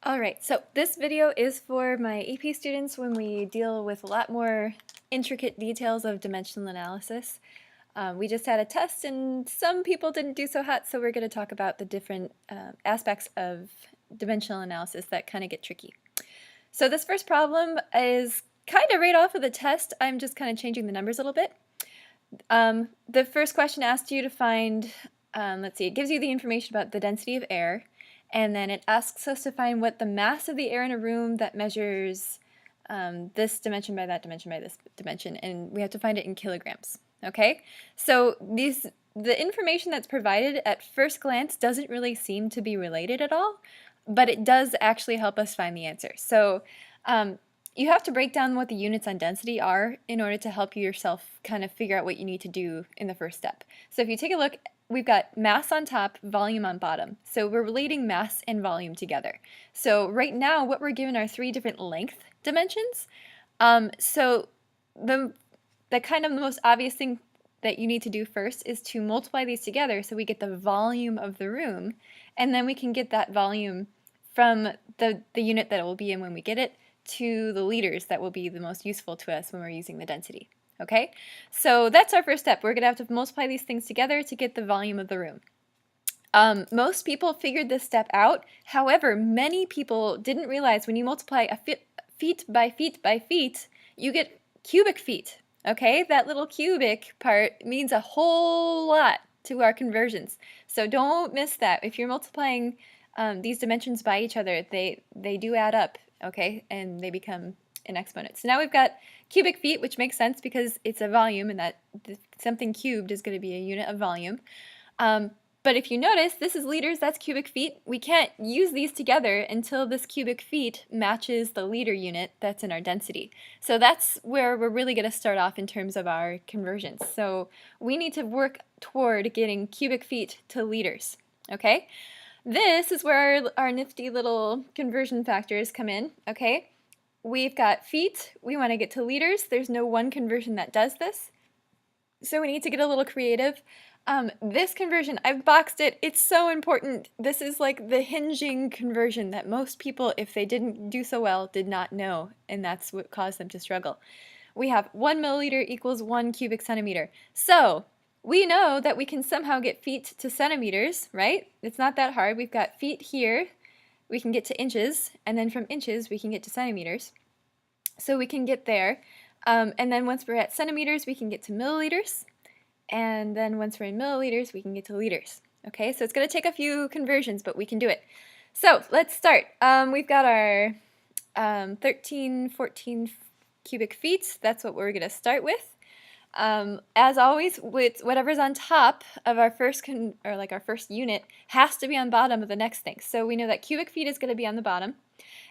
Alright, so this video is for my AP students when we deal with a lot more intricate details of dimensional analysis. We just had a test and some people didn't do so hot, so we're going to talk about the different aspects of dimensional analysis that kind of get tricky. So this first problem is kind of right off of the test. I'm just kind of changing the numbers a little bit. The first question asked you to find, let's see, it gives you the information about the density of air, and then it asks us to find what the mass of the air in a room that measures this dimension by that dimension by this dimension, and we have to find it in kilograms. Okay, so the information that's provided at first glance doesn't really seem to be related at all, but it does actually help us find the answer. So you have to break down what the units on density are in order to help yourself kind of figure out what you need to do in the first step. So if you take a look, we've got mass on top, volume on bottom. So we're relating mass and volume together. So right now what we're given are three different length dimensions. So the kind of the most obvious thing that you need to do first is to multiply these together so we get the volume of the room, and then we can get that volume from the unit that it will be in when we get it to the liters that will be the most useful to us when we're using the density. Okay, so that's our first step. We're going to have to multiply these things together to get the volume of the room. Most people figured this step out. However, many people didn't realize when you multiply feet by feet by feet, you get cubic feet. Okay, that little cubic part means a whole lot to our conversions. So don't miss that. If you're multiplying these dimensions by each other, they do add up, okay, and they become an exponent. So now we've got cubic feet, which makes sense because it's a volume, and that something cubed is going to be a unit of volume. But if you notice, this is liters, that's cubic feet. We can't use these together until this cubic feet matches the liter unit that's in our density. So that's where we're really going to start off in terms of our conversions. So we need to work toward getting cubic feet to liters, okay? This is where our nifty little conversion factors come in, okay? We've got feet, we want to get to liters. There's no one conversion that does this, so we need to get a little creative. This conversion, I've boxed it, it's so important. This is like the hinging conversion that most people, if they didn't do so well, did not know, and that's what caused them to struggle. We have 1 milliliter equals 1 cubic centimeter. So we know that we can somehow get feet to centimeters, right? It's not that hard. We've got feet here, we can get to inches, and then from inches we can get to centimeters. So we can get there, and then once we're at centimeters we can get to milliliters, and then once we're in milliliters we can get to liters. Okay, so it's going to take a few conversions, but we can do it. So let's start. We've got our 13, 14 cubic feet. That's what we're going to start with. As always, with whatever's on top of our first our first unit has to be on bottom of the next thing. So we know that cubic feet is going to be on the bottom.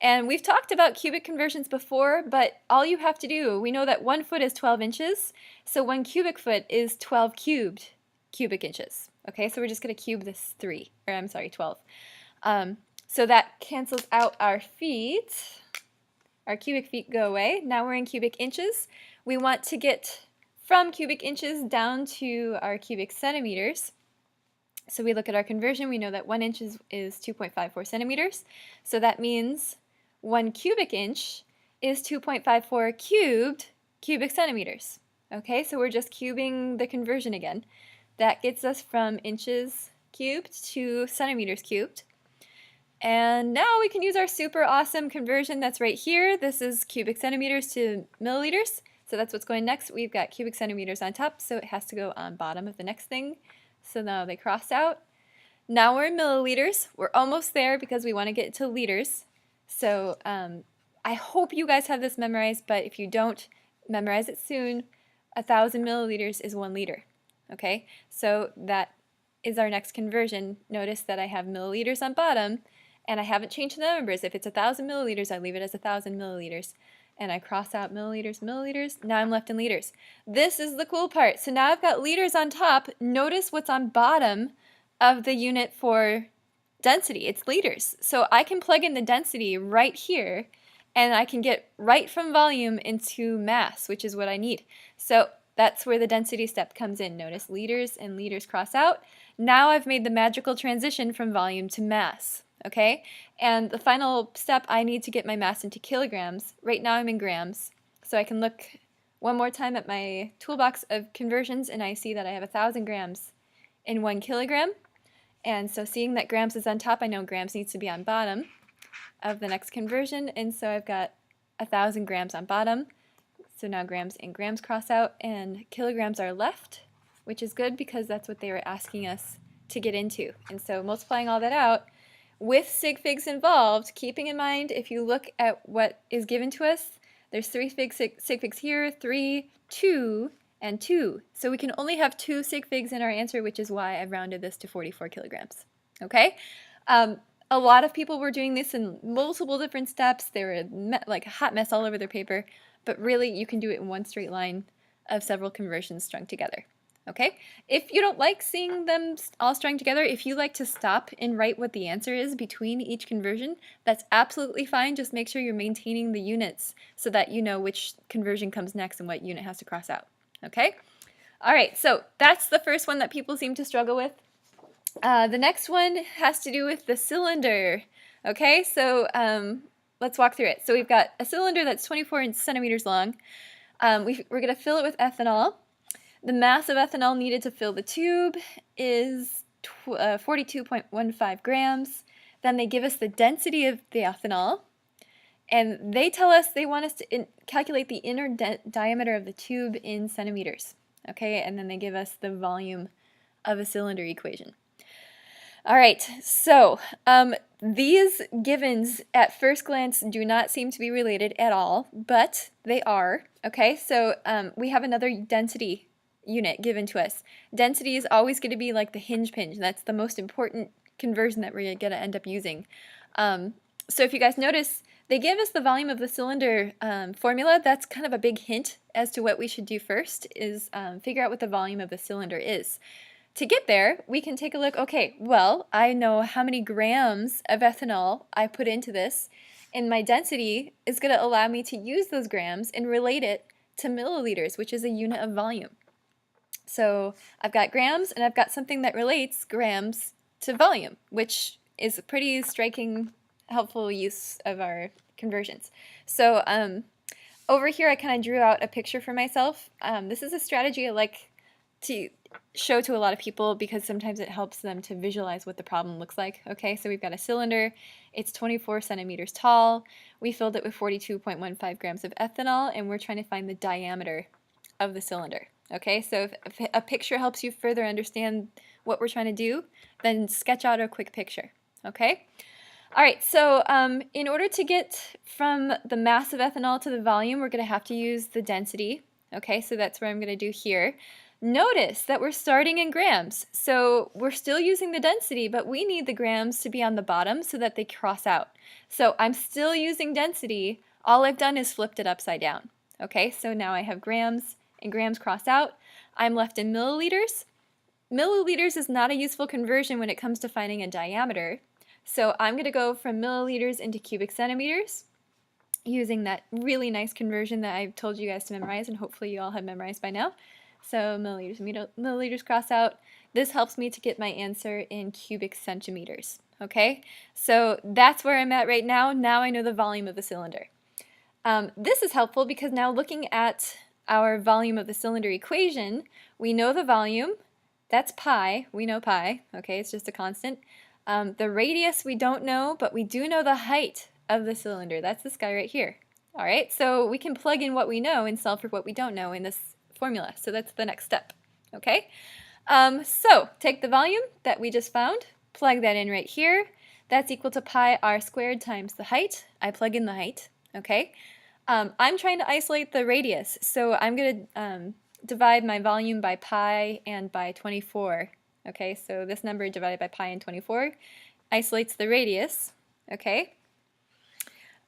And we've talked about cubic conversions before, but all you have to do, we know that 1 foot is 12 inches, so 1 cubic foot is 12 cubed cubic inches. Okay, so we're just going to cube this 12. So that cancels out our feet. Our cubic feet go away. Now we're in cubic inches. We want to get from cubic inches down to our cubic centimeters. So we look at our conversion, we know that 1 inch is 2.54 centimeters. So that means 1 cubic inch is 2.54 cubed cubic centimeters. Okay, so we're just cubing the conversion again. That gets us from inches cubed to centimeters cubed. And now we can use our super awesome conversion that's right here. This is cubic centimeters to milliliters. So that's what's going next. We've got cubic centimeters on top, so it has to go on bottom of the next thing. So now they cross out. Now we're in milliliters. We're almost there because we want to get to liters. So I hope you guys have this memorized, but if you don't, memorize it soon. 1,000 milliliters is 1 liter. Okay, so that is our next conversion. Notice that I have milliliters on bottom, and I haven't changed the numbers. If it's 1,000 milliliters, I leave it as 1,000 milliliters. And I cross out milliliters, milliliters. Now I'm left in liters. This is the cool part. So now I've got liters on top. Notice what's on bottom of the unit for density. It's liters. So I can plug in the density right here, and I can get right from volume into mass, which is what I need. So that's where the density step comes in. Notice liters and liters cross out. Now I've made the magical transition from volume to mass. okay? And the final step, I need to get my mass into kilograms. Right now I'm in grams, so I can look one more time at my toolbox of conversions and I see that I have 1,000 grams in 1 kilogram. And so seeing that grams is on top, I know grams needs to be on bottom of the next conversion, and so I've got 1,000 grams on bottom. So now grams and grams cross out and kilograms are left, which is good because that's what they were asking us to get into. And so multiplying all that out with sig figs involved, keeping in mind if you look at what is given to us, there's 3 sig figs here, 3, 2, and 2. So we can only have 2 sig figs in our answer, which is why I've rounded this to 44 kilograms. Okay? A lot of people were doing this in multiple different steps. They were like a hot mess all over their paper, but really you can do it in one straight line of several conversions strung together. Okay? If you don't like seeing them all strung together, if you like to stop and write what the answer is between each conversion, that's absolutely fine. Just make sure you're maintaining the units so that you know which conversion comes next and what unit has to cross out. Okay? All right, so that's the first one that people seem to struggle with. The next one has to do with the cylinder. Okay, so let's walk through it. So we've got a cylinder that's 24 centimeters long. We're going to fill it with ethanol. The mass of ethanol needed to fill the tube is 42.15 grams. Then they give us the density of the ethanol, and they tell us they want us to calculate the inner diameter of the tube in centimeters. Okay, and then they give us the volume of a cylinder equation. All right, so these givens at first glance do not seem to be related at all, but they are. Okay, so we have another density unit given to us. Density is always going to be like the hinge pinch. That's the most important conversion that we're going to end up using. So if you guys notice, they give us the volume of the cylinder formula. That's kind of a big hint as to what we should do first is figure out what the volume of the cylinder is. To get there, we can take a look. Okay, well, I know how many grams of ethanol I put into this, and my density is going to allow me to use those grams and relate it to milliliters, which is a unit of volume. So I've got grams, and I've got something that relates grams to volume, which is a pretty striking, helpful use of our conversions. So over here, I kind of drew out a picture for myself. This is a strategy I like to show to a lot of people because sometimes it helps them to visualize what the problem looks like. Okay, so we've got a cylinder. It's 24 centimeters tall. We filled it with 42.15 grams of ethanol, and we're trying to find the diameter of the cylinder. Okay, so if a picture helps you further understand what we're trying to do, then sketch out a quick picture. Okay? All right, so in order to get from the mass of ethanol to the volume, we're going to have to use the density. Okay, so that's what I'm going to do here. Notice that we're starting in grams, so we're still using the density, but we need the grams to be on the bottom so that they cross out. So I'm still using density. All I've done is flipped it upside down. Okay, so now I have grams and grams cross out. I'm left in milliliters. Milliliters is not a useful conversion when it comes to finding a diameter. So I'm going to go from milliliters into cubic centimeters using that really nice conversion that I've told you guys to memorize, and hopefully you all have memorized by now. So milliliters cross out. This helps me to get my answer in cubic centimeters. Okay, so that's where I'm at right now. Now I know the volume of the cylinder. This is helpful because now looking at our volume of the cylinder equation, we know the volume. That's pi. We know pi. Okay, it's just a constant. The radius we don't know, but we do know the height of the cylinder. That's this guy right here. All right, so we can plug in what we know and solve for what we don't know in this formula. So that's the next step. Okay, so take the volume that we just found, plug that in right here. That's equal to pi r squared times the height. I plug in the height. Okay, I'm trying to isolate the radius, so I'm going to divide my volume by pi and by 24. Okay, so this number divided by pi and 24 isolates the radius. Okay,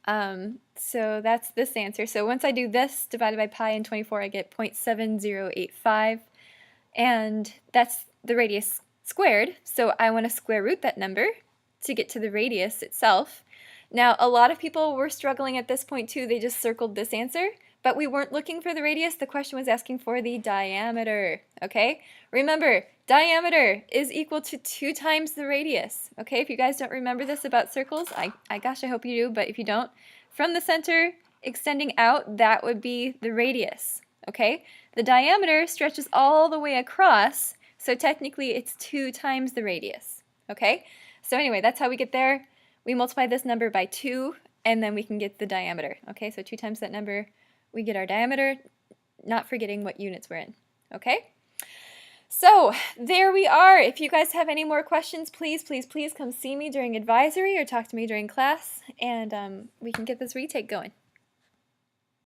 so that's this answer. So once I do this divided by pi and 24, I get 0.7085, and that's the radius squared. So I want to square root that number to get to the radius itself. Now, a lot of people were struggling at this point too. They just circled this answer, but we weren't looking for the radius. The question was asking for the diameter, okay? Remember, diameter is equal to 2 times the radius, okay? If you guys don't remember this about circles, gosh, I hope you do, but if you don't, from the center extending out, that would be the radius, okay? The diameter stretches all the way across, so technically it's 2 times the radius, okay? So anyway, that's how we get there. We multiply this number by 2, and then we can get the diameter, okay? So 2 times that number, we get our diameter, not forgetting what units we're in, okay? So there we are. If you guys have any more questions, please, please, please come see me during advisory or talk to me during class, and we can get this retake going.